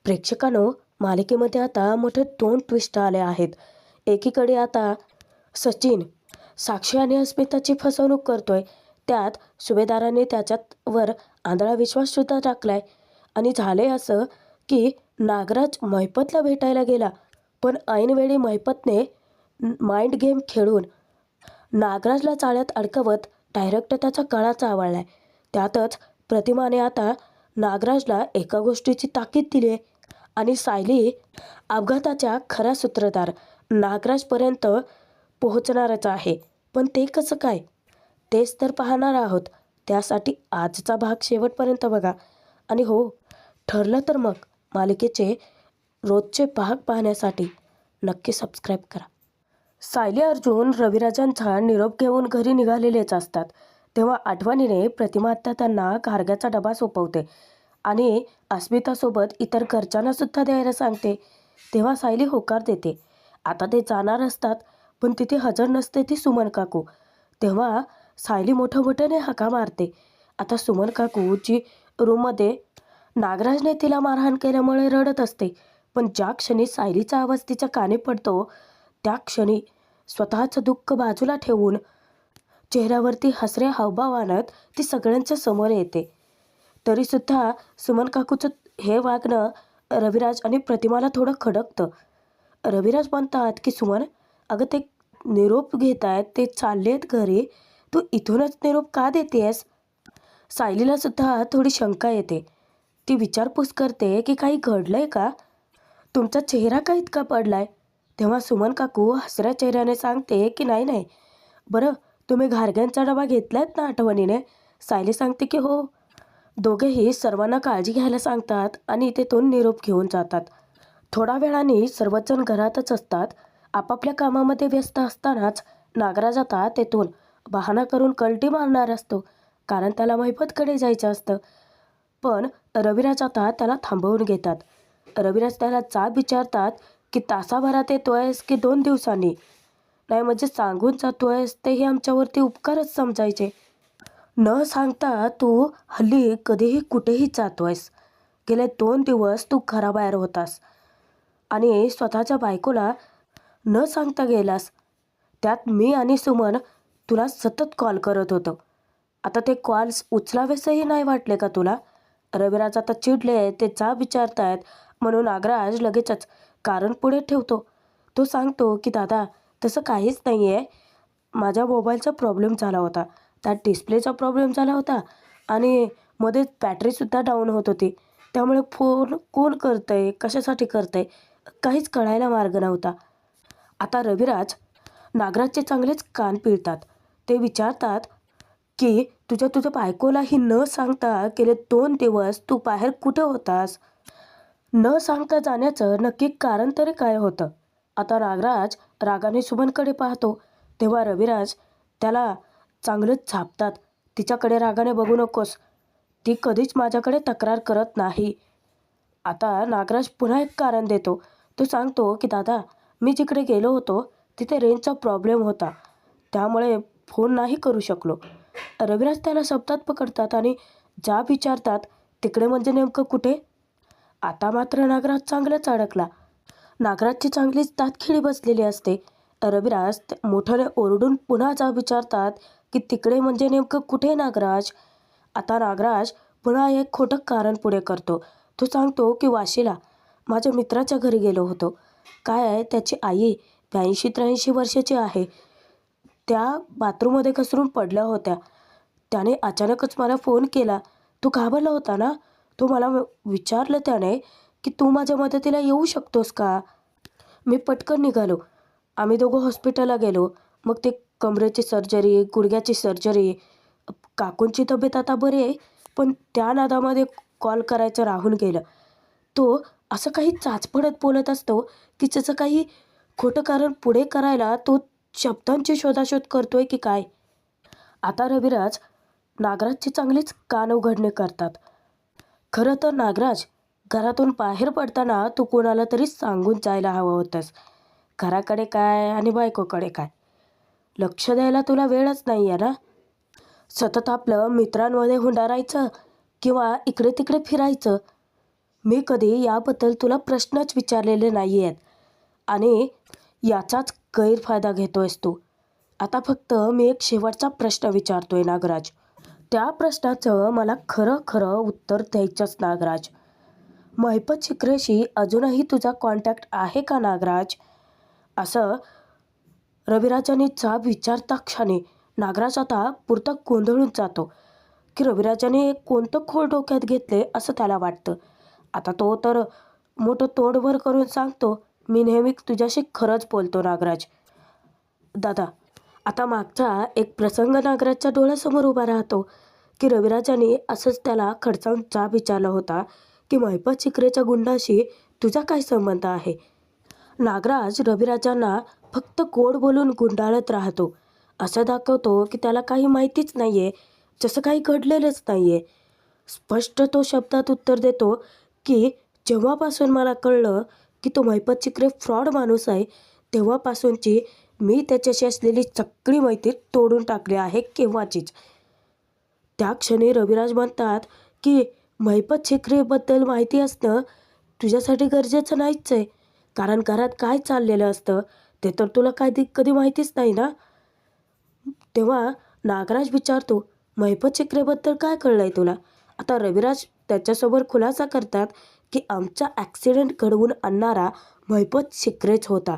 प्रेक्षकांनो, मालिकेमध्ये आता मोठे 2 ट्विस्ट आले आहेत. एकीकडे आता सचिन साक्षी आणि अस्मिताची फसवणूक करतोय. त्यात सुभेदाराने त्याच्यावर आंधळा विश्वाससुद्धा टाकलाय. आणि झाले असं की नागराज महिपतला भेटायला गेला, पण ऐनवेळी महिपतने माइंड गेम खेळून नागराजला चाळ्यात अडकवत डायरेक्ट त्याचा गळा चावळलाय. त्यातच प्रतिमाने आता नागराजला एका गोष्टीची ताकीद दिली आहे आणि सायली अपघाताच्या खरा सूत्रधार नागराजपर्यंत पोहोचणारच आहे. पण ते कसं काय, तेच तर पाहणार आहोत. त्यासाठी आजचा भाग शेवटपर्यंत बघा. आणि हो, ठरलं तर मग मालिकेचे रोजचे भाग पाहण्यासाठी नक्की सबस्क्राईब करा. सायली अर्जुन रविराजांचा निरोप घेऊन घरी निघालेलेच असतात. तेव्हा आठवणीने प्रतिमा आत्या त्यांना घारग्याचा डबा सोपवते आणि अस्मितासोबत इतर घरच्यांना सुद्धा द्यायला सांगते. तेव्हा सायली होकार देते. आता ते जाणार असतात, पण तिथे हजर नसते ती सुमन काकू. तेव्हा सायली मोठ्याने हाका मारते. आता सुमन काकू जी रूममध्ये नागराजने तिला मारहाण केल्यामुळे रडत असते, पण ज्या क्षणी सायलीचा आवाज तिच्या कानी पडतो त्या क्षणी स्वतःचं दुःख बाजूला ठेवून चेहऱ्यावरती हसरे हावभाव आणत ती सगळ्यांच्या समोर येते. तरीसुद्धा सुमन काकूचं हे वागणं रविराज आणि प्रतिमाला थोडं खडकतं. रविराज म्हणतात की सुमन, अगं ते निरोप घेत आहेत, ते चाललेत घरी, तू इथूनच निरोप का देतेस? सायलीला सुद्धा थोडी शंका येते. ती विचारपूस करते की काही घडलंय का, तुमचा चेहरा का इतका पडलाय? तेव्हा सुमन काकू हसऱ्या चेहऱ्याने सांगते की नाही, बरं तुम्ही घारग्यांचा डबा घेतलायत ना आठवणीने? सायली सांगते की हो. दोघेही सर्वांना काळजी घ्यायला सांगतात आणि तेथून निरोप घेऊन जातात. थोड्या वेळाने सर्वजण घरातच असतात. आपापल्या कामामध्ये व्यस्त असतानाच नागराज आता तेथून बहाणा करून कल्टी मारणार असतो, कारण त्याला महिपतकडे जायचं असतं. पण रविराज आता त्याला थांबवून घेतात. रविराज त्याला जाब विचारतात की तासाभरात येतोयस की 2 दिवसांनी? नाही म्हणजे सांगून जातोयस तेही आमच्यावरती उपकारच समजायचे. न सांगता तू हल्ली कधीही कुठेही जातोयस. गेले 2 दिवस तू घराबाहेर होतास आणि स्वतःच्या बायकोला न सांगता गेलास. त्यात मी आणि सुमन तुला सतत कॉल करत होतो. आता ते कॉल्स उचलावेसही नाही वाटले का तुला? रविराज आता चिडले, ते जाब विचारतायत म्हणून नागराज लगेचच कारण पुढे ठेवतो. तो सांगतो की दादा, तसं काहीच नाही आहे. माझ्या मोबाईलचा प्रॉब्लेम झाला होता, त्यात डिस्प्लेचा प्रॉब्लेम झाला होता आणि मध्येच बॅटरीसुद्धा डाऊन होत होती. त्यामुळे फोन कोण करतंय, कशासाठी करतंय, काहीच कळायला मार्ग नव्हता. आता रविराज नागराजचे चांगलेच कान पिळतात. ते विचारतात की तुझ्या बायकोलाही न सांगता गेले 2 दिवस तू बाहेर कुठे होतास? न सांगता जाण्याचं नक्की कारण तरी काय होतं? आता नागराज रागाने सुमनकडे पाहतो. तेव्हा रविराज त्याला चांगलंच झापतात. तिच्याकडे रागाने बघू नकोस, ती कधीच माझ्याकडे तक्रार करत नाही. आता नागराज पुन्हा एक कारण देतो. तो सांगतो की दादा, मी जिकडे गेलो होतो तिथे रेंजचा प्रॉब्लेम होता, त्यामुळे फोन नाही करू शकलो. रविराज त्याला शब्दात पकडतात आणि जाब विचारतात, तिकडे म्हणजे नेमकं कुठे? आता मात्र नागराज चांगलाच अडकला. नागराजची चांगलीच दातखिळी बसलेली असते. रविराज मोठ्याने ओरडून पुन्हा जाब विचारतात की तिकडे म्हणजे नेमकं कुठे नागराज? आता नागराज पुन्हा एक खोटं कारण पुढे करतो. तो सांगतो की वाशीला माझ्या मित्राच्या घरी गेलो होतो. काय आहे, त्याची आई 82-83 वर्षाची आहे. त्या बाथरूममध्ये घसरून पडल्या होत्या. त्याने अचानकच मला फोन केला. तू घाबरला होता ना? तो मला विचारलं त्याने की तू माझ्या मदतीला येऊ शकतोस का? मी पटकन निघालो. आम्ही दोघं हॉस्पिटलला गेलो. मग ते कमरेची सर्जरी, गुडघ्याची सर्जरी. काकूंची तब्येत आता बरी आहे, पण त्या नादामध्ये कॉल करायचं राहून गेलं. तो असं काही चाचपडत बोलत असतो की त्याचं काही खोटं कारण पुढे करायला तो शब्दांची शोधाशोध करतोय की काय? आता रविराज नागराजची चांगलीच कान उघडणे करतात. खरं तर नागराज, घरातून बाहेर पडताना तू कोणाला तरी सांगून जायला हवं होतंस. घराकडे काय आणि बायकोकडे काय लक्ष द्यायला तुला वेळच नाही आहे ना. सतत आपलं मित्रांमध्ये हुंडारायचं किंवा इकडे तिकडे फिरायचं. मी कधी याबद्दल तुला प्रश्नच विचारलेले नाही आहेत आणि याचाच गैरफायदा घेतोयस तू. आता फक्त मी एक शेवटचा प्रश्न विचारतोय नागराज. त्या प्रश्नाचं मला खरं खरं उत्तर द्यायचंच नागराज. महिपत शिकरेशी अजूनही तुझा कॉन्टॅक्ट आहे का नागराज? असं रविराजाने जाब विचारता क्षणी नागराज आता पुरता गोंधळून जातो की रविराजाने कोणतं खोल डोक्यात घेतले असं त्याला वाटतं. आता तो तर मोठं तोंड वर करून सांगतो, मी नेहमी तुझ्याशी खरंच बोलतो नागराज. दादा, आता मागचा एक प्रसंग नागराजच्या डोळ्यासमोर उभा राहतो की रविराजाने असंच त्याला खडसावून जाब विचारला होता की महिपत शिकरेच्या गुंडाशी तुझा काय संबंध आहे. नागराज रविराजांना फक्त गोड बोलून गुंडाळत राहतो. असं दाखवतो की त्याला काही माहितीच नाही आहे, जसं काही घडलेलंच नाही आहे. स्पष्ट तो शब्दात उत्तर देतो की जेव्हापासून मला कळलं की तो महिपत शिकरे फ्रॉड माणूस आहे, तेव्हापासूनची मी त्याच्याशी असलेली सगळी मैत्री तोडून टाकली आहे केव्हाचीच. त्या क्षणी रविराज म्हणतात की महिपत शिकरेबद्दल माहिती असणं तुझ्यासाठी गरजेचं नाहीच आहे, कारण घरात काय चाललेलं असतं ते तर तुला कधी माहितीच नाही ना. तेव्हा नागराज विचारतो, महिपत शिकरेबद्दल काय कळलं आहे तुला? आता रविराज त्याच्यासमोर खुलासा करतात की आमचा ॲक्सिडेंट घडवून आणणारा महिपत शिकरेच होता.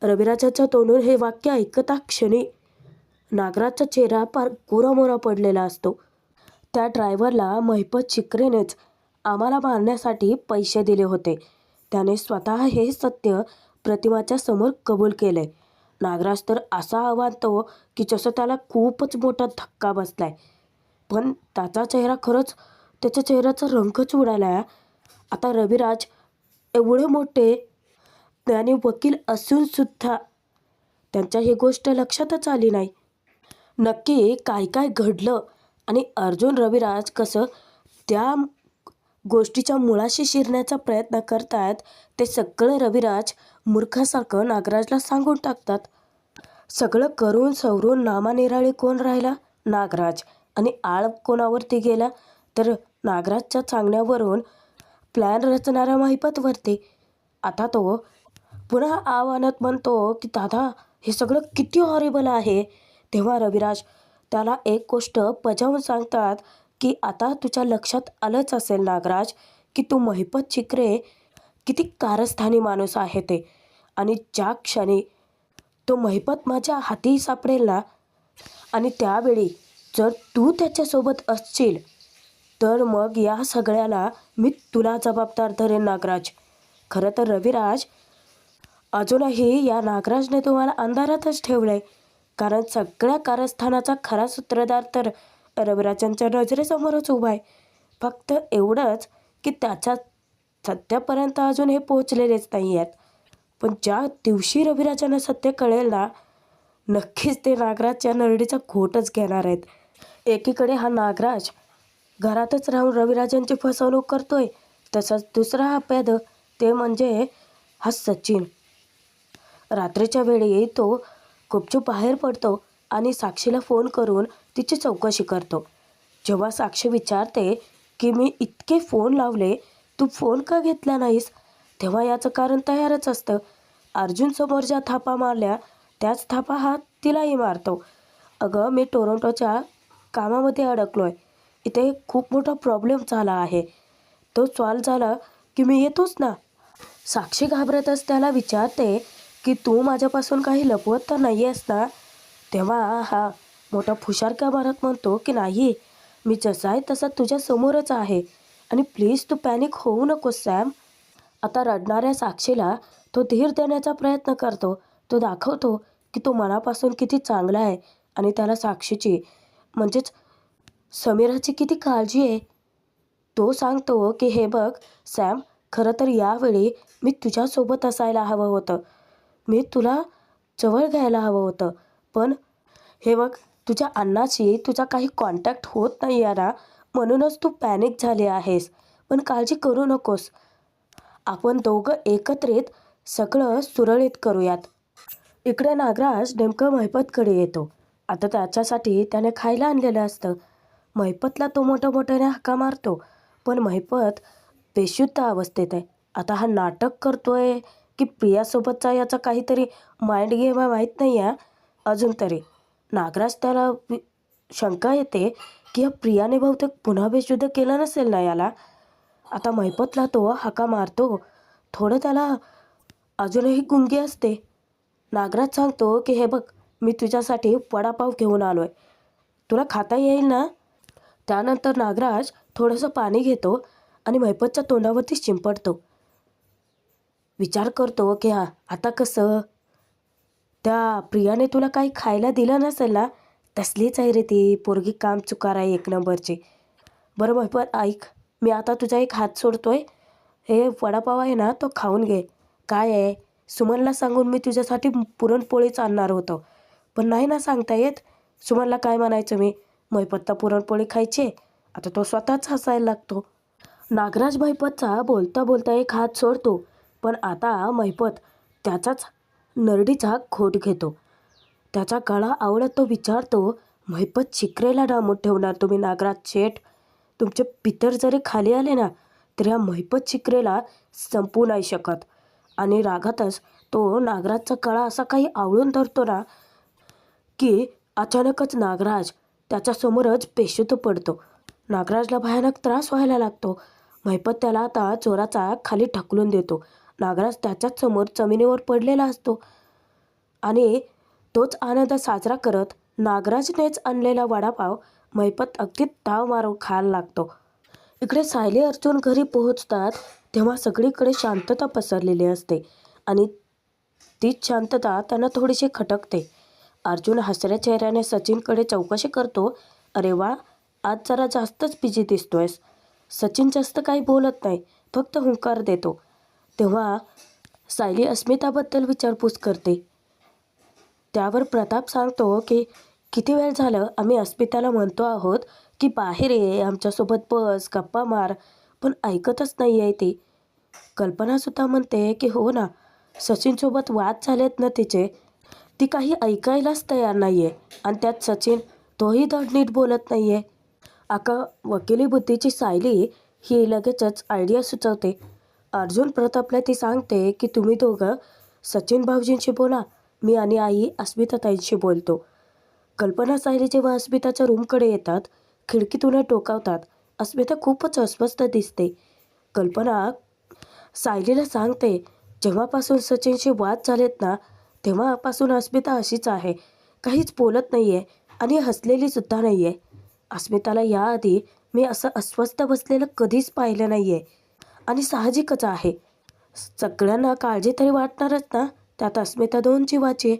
रविराजाच्या तोंडून हे वाक्य ऐकता क्षणी नागराजचा चेहरा फार गोरामोरा पडलेला असतो. त्या ड्रायव्हरला महिपत शिकरेनेच आम्हाला मारण्यासाठी पैसे दिले होते. त्याने स्वतः हे सत्य प्रतिमाच्या समोर कबूल केले. नागराज तर असा अवांतो की जसं त्याला खूपच मोठा धक्का बसलाय. पण त्याचा चेहरा खरंच, त्याच्या चेहऱ्याचा रंगच उडाला. आता रविराज एवढे मोठे ज्ञानी वकील असूनसुद्धा त्यांच्या ही गोष्ट लक्षातच आली नाही. नक्की काय काय घडलं आणि अर्जुन रविराज कसं त्या गोष्टीच्या मुळाशी शिरण्याचा प्रयत्न करतायत ते सगळं रविराज मूर्खासारखं नागराजला सांगून टाकतात. सगळं करून सवरून नामानिराळे कोण राहिला? नागराज. आणि आळ कोणावरती गेला? तर नागराजच्या सांगण्यावरून प्लॅन रचणाऱ्या महिपतवरती. आता तो पुन्हा आव्हानात म्हणतो की दादा, हे सगळं किती हॉरिबल आहे. तेव्हा रविराज त्याला एक गोष्ट पजावून सांगतात की आता तुझ्या लक्षात आलंच असेल नागराज की तू महिपत शिकरे किती कारस्थानी माणूस आहे ते. आणि ज्या क्षणी तो महिपत माझ्या हाती सापडेल ना, आणि त्यावेळी जर तू त्याच्यासोबत असशील तर मग या सगळ्याला मी तुला जबाबदार धरेन नागराज. खरं तर रविराज अजूनही या नागराजने तुम्हाला अंधारातच ठेवलं आहे, कारण सगळ्या कारस्थानाचा खरा सूत्रधार तर रविराजांच्या नजरेसमोरच उभा आहे. फक्त एवढंच की त्याच्या सत्यापर्यंत अजून हे पोचलेलेच नाही आहेत. पण ज्या दिवशी रविराजांना सत्य कळेल ना, नक्कीच ते नागराजच्या नरडीचा घोटच घेणार आहेत. एकीकडे हा नागराज घरातच राहून रविराजांची फसवणूक करतोय, तसंच दुसरा अपवाद ते म्हणजे हा सचिन. रात्रीच्या वेळी तो गुपचूप बाहेर पडतो आणि साक्षीला फोन करून तिची चौकशी करतो. जेव्हा साक्षी विचारते की मी इतके फोन लावले, तू फोन का घेतला नाहीस, तेव्हा याचं कारण तयारच असतं. अर्जुन समोर ज्या थापा मारल्या त्याच थापा हा तिलाही मारतो. अगं, मी टोरंटोच्या कामामध्ये अडकलो आहे. इथे खूप मोठा प्रॉब्लेम झाला आहे. तो सॉल्व झाला की मी येतोच ना. साक्षी घाबरतच त्याला विचारते की तू माझ्यापासून काही लपवत तर नाही आहेस ना. तेव्हा हा मोठा फुशारक्या मारत म्हणतो की नाही, मी जसा आहे तसा तुझ्या समोरच आहे आणि प्लीज तू पॅनिक होऊ नकोस सॅम. आता रडणाऱ्या साक्षीला तो धीर देण्याचा प्रयत्न करतो. तो दाखवतो की तो मनापासून किती चांगला आहे आणि त्याला साक्षीची म्हणजेच समीराची किती काळजी आहे. तो सांगतो की हे बघ सॅम, खरं तर यावेळी मी तुझ्यासोबत असायला हवं होतं, मी तुला जवळ घ्यायला हवं होतं. पण हे बघ, तुझ्या अण्णाशी तुझा काही कॉन्टॅक्ट होत नाही आहे ना, म्हणूनच तू पॅनिक झाली आहेस. पण काळजी करू नकोस, आपण दोघं एकत्रित सगळं सुरळीत करूयात. इकडे नागराज नेमकं महिपतकडे येतो. आता त्याच्यासाठी त्याने खायला आणलेलं असतं. महिपतला तो मोठ्याने हाका मारतो, पण महिपत बेशुद्ध अवस्थेत आहे. आता हा नाटक करतोय की प्रियासोबतचा याचा काहीतरी माइंड गेम आहे माहीत नाही आहे अजून तरी. नागराज त्याला शंका येते की या प्रियाने बहुतेक पुन्हा बेशुद्ध केलं नसेल ना याला. आता महिपतला तो हाका मारतो. थोडं त्याला अजूनही गुंगी असते. नागराज सांगतो की हे बघ, मी तुझ्यासाठी वडापाव घेऊन आलो आहे, तुला खाता येईल ना. त्यानंतर नागराज थोडंसं पाणी घेतो आणि महिपतच्या तोंडावरती शिंपडतो. विचार करतो की हां, आता कसं त्या प्रियाने तुला काही खायला दिलं नसेल ना, तसलीच आहे रे ती पोरगी, काम चुकार आहे एक नंबरची. बरं महिपत ऐक, मी आता तुझा एक हात सोडतोय, हे वडापाव आहे ना तो खाऊन घे. काय आहे, सुमनला सांगून मी तुझ्यासाठी पुरणपोळीच आणणार होतो, पण नाही ना सांगता येत. सुमनला काय म्हणायचं मी, महिपतला पुरणपोळी खायची. आता तो स्वतःच हसायला लागतो. नागराज महिपतचा बोलता बोलता एक हात सोडतो, पण आता महिपत त्याचाच नरडीचा खोट घेतो. त्याचा गळा आवळत तो विचारतो, महिपत शिकरेला डांबून ठेवणार तुम्ही नागराज शेठ. तुमचे पितर जरी खाली आले ना, तर या महिपत शिकरेला संपू नाही शकत. आणि रागातच तो नागराजचा गळा असा काही आवळून धरतो ना, की अचानकच नागराज त्याच्यासमोरच बेशुद्ध पडतो. नागराजला भयानक त्रास व्हायला लागतो. महिपत त्याला आता चोराचा खाली ढकलून देतो. नागराज त्याच्याच समोर जमिनीवर पडलेला असतो आणि तोच आनंद साजरा करत नागराजनेच आणलेला वडापाव महिपत अगदी ताव मारून खायला लागतो. इकडे सायली अर्जुन घरी पोहोचतात तेव्हा सगळीकडे शांतता पसरलेली असते आणि तीच शांतता त्यांना थोडीशी खटकते. अर्जुन हसऱ्या चेहऱ्याने सचिनकडे चौकशी करतो, अरे वा, आज जरा जास्तच बिझी दिसतोयस. सचिन जास्त काही बोलत नाही, फक्त हुंकार देतो. तेव्हा सायली अस्मिताबद्दल विचारपूस करते. त्यावर प्रताप सांगतो की किती वेळ झालं आम्ही अस्मिताला म्हणतो आहोत की बाहेर ये, आमच्यासोबत बस, गप्पा मार, पण ऐकतच नाही आहे ती. कल्पनासुद्धा म्हणते की हो ना, सचिनसोबत वाद झालेत ना तिचे, ती काही ऐकायलाच तयार नाही आहे. आणि त्यात सचिन, तोही धड नीट बोलत नाही आहे. आका वकिली बुद्धीची सायली ही लगेचच आयडिया सुचवते. अर्जुन प्रतापला ती सांगते की तुम्ही दोघं सचिन भाऊजींशी बोला, मी आणि आई अस्मिताताईंशी बोलतो. कल्पना सायली जेव्हा अस्मिताच्या रूमकडे येतात, खिडकीतून टोकावतात. अस्मिता खूपच अस्वस्थ दिसते. कल्पना सायलीला सांगते, जेव्हापासून सचिनशी वाद झालेत ना, तेव्हापासून अस्मिता अशीच आहे, काहीच बोलत नाही आहे आणि हसलेली सुद्धा नाही आहे. अस्मिताला याआधी मी असं अस्वस्थ बसलेलं कधीच पाहिलं नाही आहे. आणि साहजिकच आहे, सगळ्यांना काळजी तरी वाटणारच ना, त्यात अस्मिता 2 जीवाची.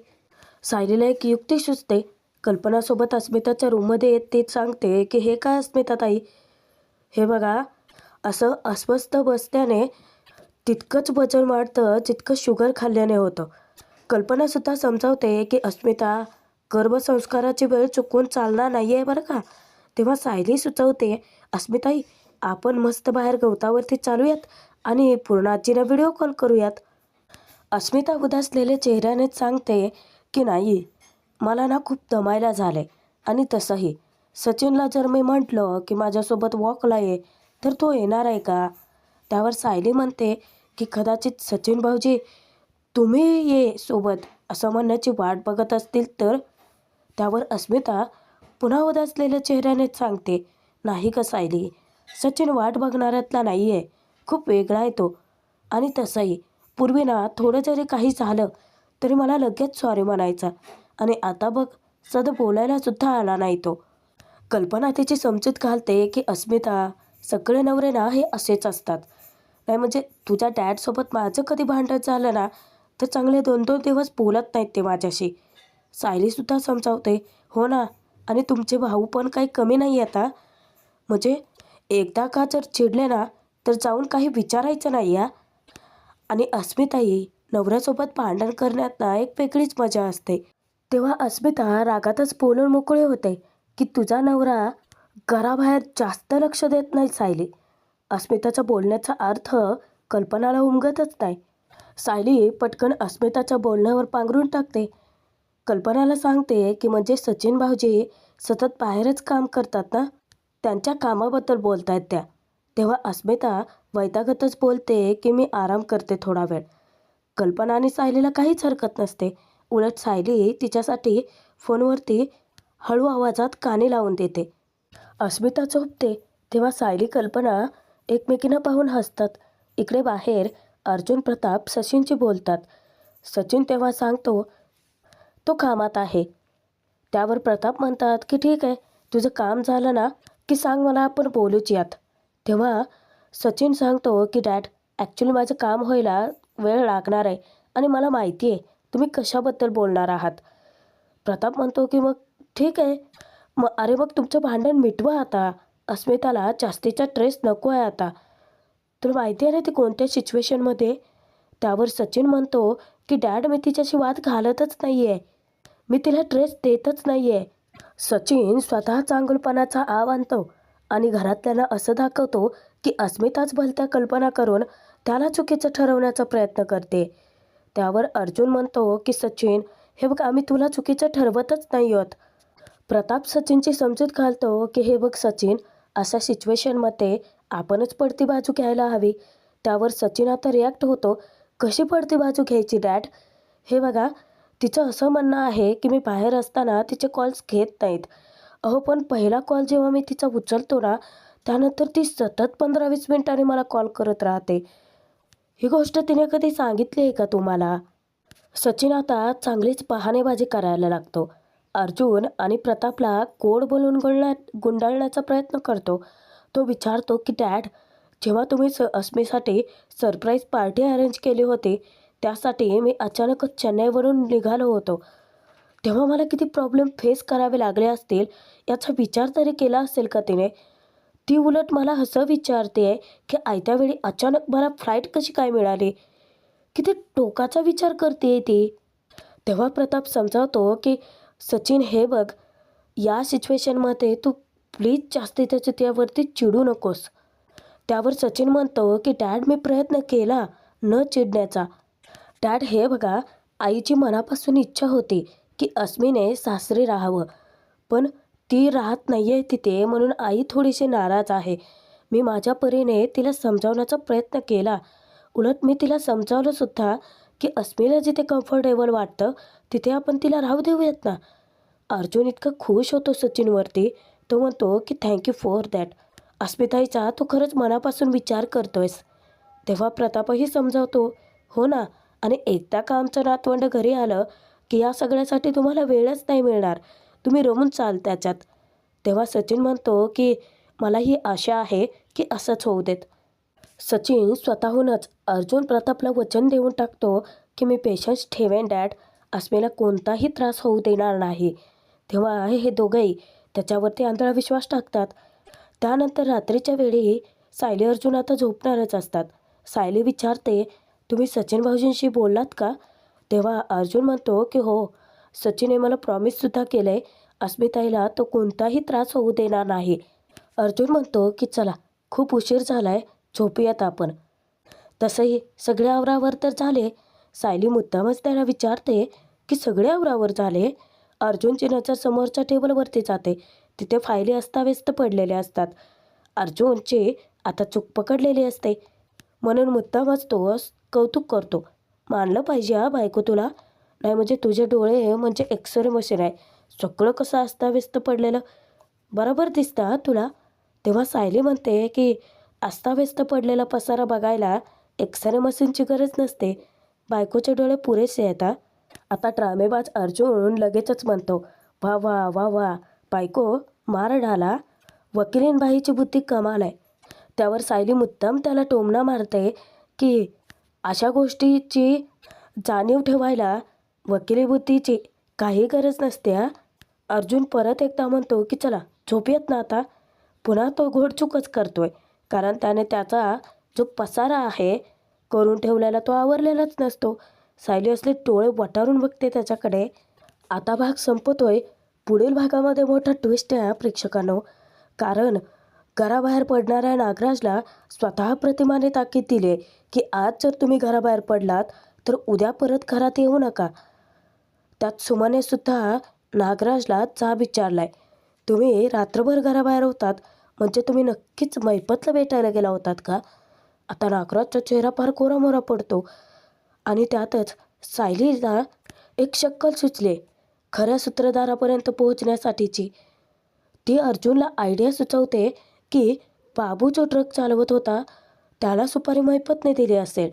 सायलीला एक युक्ती सुचते. कल्पनासोबत अस्मिताच्या रूममध्ये येत ते सांगते की हे काय अस्मिताताई, हे बघा, असं अस्वस्थ बसल्याने तितकंच वजन वाढतं जितकं शुगर खाल्ल्याने होतं. कल्पनासुद्धा समजावते की अस्मिता, गर्भसंस्काराची वेळ चुकवून चालणार नाही आहे बरं का. तेव्हा सायली सुचवते, अस्मिताई, आपण मस्त बाहेर गवतावरती चालूयात आणि पूर्णाजीला व्हिडिओ कॉल करूयात. अस्मिता उदासलेल्या चेहऱ्यानेच सांगते की नाही, मला ना खूप दमायला झालं आणि तसंही सचिनला जर मी म्हटलं की माझ्यासोबत वॉकला ये, तर तो येणार आहे का. त्यावर सायली म्हणते की कदाचित सचिन भाऊजी तुम्ही ये सोबत असं म्हणण्याची वाट बघत असतील तर. त्यावर अस्मिता पुन्हा उदासलेल्या चेहऱ्यानेच सांगते, नाही का सायली, सचिन वाट बघणाऱ्यातला नाही आहे, खूप वेगळा आहे तो. आणि तसंही पूर्वी ना थोडं जरी काही झालं तरी मला लगेच सॉरी म्हणायचा, आणि आता बघ, सध्या बोलायला सुद्धा आला नाही तो. कल्पना तिची समजूत घालते की अस्मिता, सगळे नवरे ना हे असेच असतात. नाही म्हणजे तुझ्या डॅडसोबत माझं कधी भांडण झालं ना, तर चांगले 2-2 दिवस बोलत नाहीत ते माझ्याशी. सायलीसुद्धा समजावते, हो ना, आणि तुमचे भाऊ पण काही कमी नाही आता. म्हणजे एकदा का जर चिडले ना, तर जाऊन काही विचारायचं नाही या. आणि अस्मिताही, नवऱ्यासोबत भांडण करण्यात ना एक वेगळीच मजा असते. तेव्हा अस्मिता रागातच बोलून मोकळे होते की तुझा नवरा घराबाहेर जास्त लक्ष देत नाही सायली. अस्मिताच्या बोलण्याचा अर्थ कल्पनाला उमगतच नाही. सायली पटकन अस्मिताच्या बोलण्यावर पांघरून टाकते. कल्पनाला सांगते की म्हणजे सचिन भाऊजी सतत बाहेरच काम करतात ना, त्यांच्या कामाबद्दल बोलतायत त्या. तेव्हा अस्मिता वैतागतच बोलते की मी आराम करते थोडा वेळ. कल्पना आणि सायलीला काहीच हरकत नसते. उलट सायली तिच्यासाठी फोनवरती हळू आवाजात काने लावून देते. अस्मिता झोपते तेव्हा सायली कल्पना एकमेकींना पाहून हसतात. इकडे बाहेर अर्जुन प्रताप सचिनशी बोलतात. सचिन तेव्हा सांगतो तो कामात आहे. त्यावर प्रताप म्हणतात की ठीक आहे, तुझं काम झालं ना की सांग मला, आपण बोलूच यात. तेव्हा सचिन सांगतो की डॅड, ॲक्च्युली माझं काम व्हायला वेळ लागणार आहे आणि मला माहिती आहे तुम्ही कशाबद्दल बोलणार आहात. प्रताप म्हणतो की मग ठीक आहे, मग तुमचं भांडण मिटवा आता. अस्मिताला जास्तीचा स्ट्रेस नको आहे आता. तुला माहिती आहे ना ती कोणत्या सिच्युएशनमध्ये. त्यावर सचिन म्हणतो की डॅड, मी तिच्याशी वाद घालतच नाही आहे, मी तिला स्ट्रेस देतच नाही आहे. सचिन स्वतः चांगुलपणाचा आव आणतो आणि घरातल्यांना असं दाखवतो की अस्मिताच भलत्या कल्पना करून त्याला चुकीचं ठरवण्याचा प्रयत्न करते. त्यावर अर्जुन म्हणतो की सचिन, हे बघ, आम्ही तुला चुकीचं ठरवतच नाही आहोत. प्रताप सचिनची समजूत घालतो की हे बघ सचिन, अशा सिच्युएशनमध्ये आपणच पडती बाजू घ्यायला हवी. त्यावर सचिन आता रिॲक्ट होतो, कशी पडती बाजू घ्यायची डॅड? हे बघा, तिचं असं म्हणणं आहे की मी बाहेर असताना तिचे कॉल्स घेत नाहीत. अहो पण पहिला कॉल जेव्हा मी तिचा उचलतो ना, त्यानंतर ती सतत 15-20 मिनिटांनी मला कॉल करत राहते. ही गोष्ट तिने कधी सांगितली आहे का तुम्हाला? सचिन आता चांगलीच बहाणेबाजी करायला लागतो. अर्जुन आणि प्रतापला गोड बोलून गुंडाळण्याचा प्रयत्न करतो. तो विचारतो की डॅड, जेव्हा तुम्ही अस्मीसाठी सरप्राईज पार्टी अरेंज केली होती, त्यासाठी मी अचानकच चेन्नईवरून निघालो होतो. तेव्हा मला किती प्रॉब्लेम फेस करावे लागले असतील याचा विचार तरी केला असेल का तिने? ती उलट मला असं विचारते आहे की आयत्या वेळी अचानक मला फ्लाईट कशी काय मिळाली? किती टोकाचा विचार करते ती. तेव्हा प्रताप समजावतो की सचिन, हे बघ, या सिच्युएशनमध्ये तू प्लीज जास्ती त्यावरती चिडू नकोस. त्यावर सचिन म्हणतो की डॅड, मी प्रयत्न केला न चिडण्याचा. डॅड, हे बघा, आईची मनापासून इच्छा होती की अस्मीने सासरी राहावं, पण ती राहत नाही आहे तिथे, म्हणून आई थोडीशी नाराज आहे. मी माझ्या परीने तिला समजावण्याचा प्रयत्न केला. उलट मी तिला समजावलंसुद्धा की अस्मीला जिथे कम्फर्टेबल वाटतं तिथे आपण तिला राहू देऊयात ना. अर्जुन इतका खुश होतो सचिनवरती. तो म्हणतो की थँक्यू फॉर दॅट. अस्मिताईचा तू खरंच मनापासून विचार करतोयस. तेव्हा प्रतापही समजावतो, हो ना, आणि एकदा का आमचं नातवंड घरी आलं की या सगळ्यासाठी तुम्हाला वेळच नाही मिळणार, तुम्ही रमून चाल त्याच्यात. तेव्हा सचिन म्हणतो की मला ही आशा आहे की असंच होऊ देत. सचिन स्वतःहूनच अर्जुन प्रतापला वचन देऊन टाकतो की मी पेशन्स ठेवेन डॅड, अस्मीला कोणताही त्रास होऊ देणार नाही. तेव्हा हे दोघंही त्याच्यावरती आंधळा विश्वास टाकतात. त्यानंतर रात्रीच्या वेळी सायली अर्जुन आता झोपणारच असतात. सायली विचारते, तुम्ही सचिन भाऊजींशी बोललात का? तेव्हा अर्जुन म्हणतो की हो, सचिनने मला प्रॉमिससुद्धा केलं आहे, अस्मिताईला तो कोणताही त्रास होऊ देणार नाही. अर्जुन म्हणतो की चला, खूप उशीर झाला आहे, झोपूयात आपण. तसंही सगळे आवरावर तर झाले. सायली मुद्दामच त्याला विचारते की सगळे आवरावर झाले? अर्जुनची नजर समोरच्या टेबलवरती जाते. तिथे फायली अस्ताव्यस्त पडलेल्या असतात. अर्जुनची आता चूक पकडलेली असते, म्हणून मुद्दामच तो कौतुक करतो. मानलं पाहिजे हा बायको तुला, नाही म्हणजे तुझे डोळे म्हणजे एक्सरे मशीन आहे. सगळं कसं अस्ताव्यस्त पडलेलं बरोबर दिसतं हा तुला. तेव्हा सायली म्हणते की अस्ताव्यस्त पडलेला पसारा बघायला एक्सरे मशीनची गरज नसते, बायकोचे डोळे पुरेसे आहेत. आता ड्रामेबाज अर्जुन लगेचच म्हणतो, वा वा वा वा, बायको मार ढाला, वकिलीनबाईची बुद्धी कमाल आहे. त्यावर सायली मुद्दाम त्याला टोमणा मारते की अशा गोष्टीची जाणीव ठेवायला वकिली बुद्धीची काही गरज नसते हा. अर्जुन परत एकदा म्हणतो की चला झोपूयात ना आता. पुन्हा तो घोडचूकच करतोय, कारण त्याने त्याचा जो पसारा आहे करून ठेवलेला तो आवरलेलाच नसतो. सायली असले डोळे वटारून बघते त्याच्याकडे. आता भाग संपतोय. पुढील भागामध्ये मोठा ट्विस्ट आहे प्रेक्षकांनो, कारण घराबाहेर पडणाऱ्या नागराजला स्वतः प्रतिमाने ताकीद दिले की आज जर तुम्ही घराबाहेर पडलात तर उद्या परत घरात येऊ नका. त्यात सुमने सुद्धा नागराजला जाब विचारलाय, तुम्ही रात्रभर घराबाहेर होतात म्हणजे तुम्ही नक्कीच मैपतला भेटायला गेला होतात का? आता नागराजचा चेहरा फार कोरामोरा पडतो आणि त्यातच सायलीला एक शक्कल सुचले खऱ्या सूत्रधारापर्यंत पोहोचण्यासाठीची. ती अर्जुनला आयडिया सुचवते की बाबू जो ट्रक चालवत होता त्याला सुपारी मैपतने दिली असेल,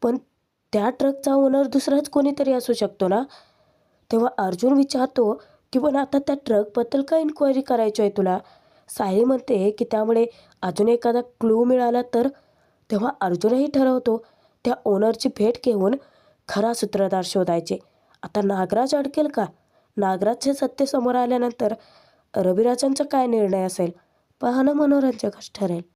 पण त्या ट्रकचा ओनर दुसराच कोणीतरी असू शकतो ना. तेव्हा अर्जुन विचारतो की पण आता त्या ट्रकबद्दल काय इन्क्वायरी करायची आहे तुला? सायली म्हणते की त्यामुळे अजून एखादा क्लू मिळाला तर. तेव्हा अर्जुनही ठरवतो त्या ओनरची भेट घेऊन खरा सूत्रधार शोधायचे. आता नागराज अडकेल का? नागराजचे सत्य समोर आल्यानंतर रविराजांचा काय निर्णय असेल? पाहणं मनोरंजकच ठरेल.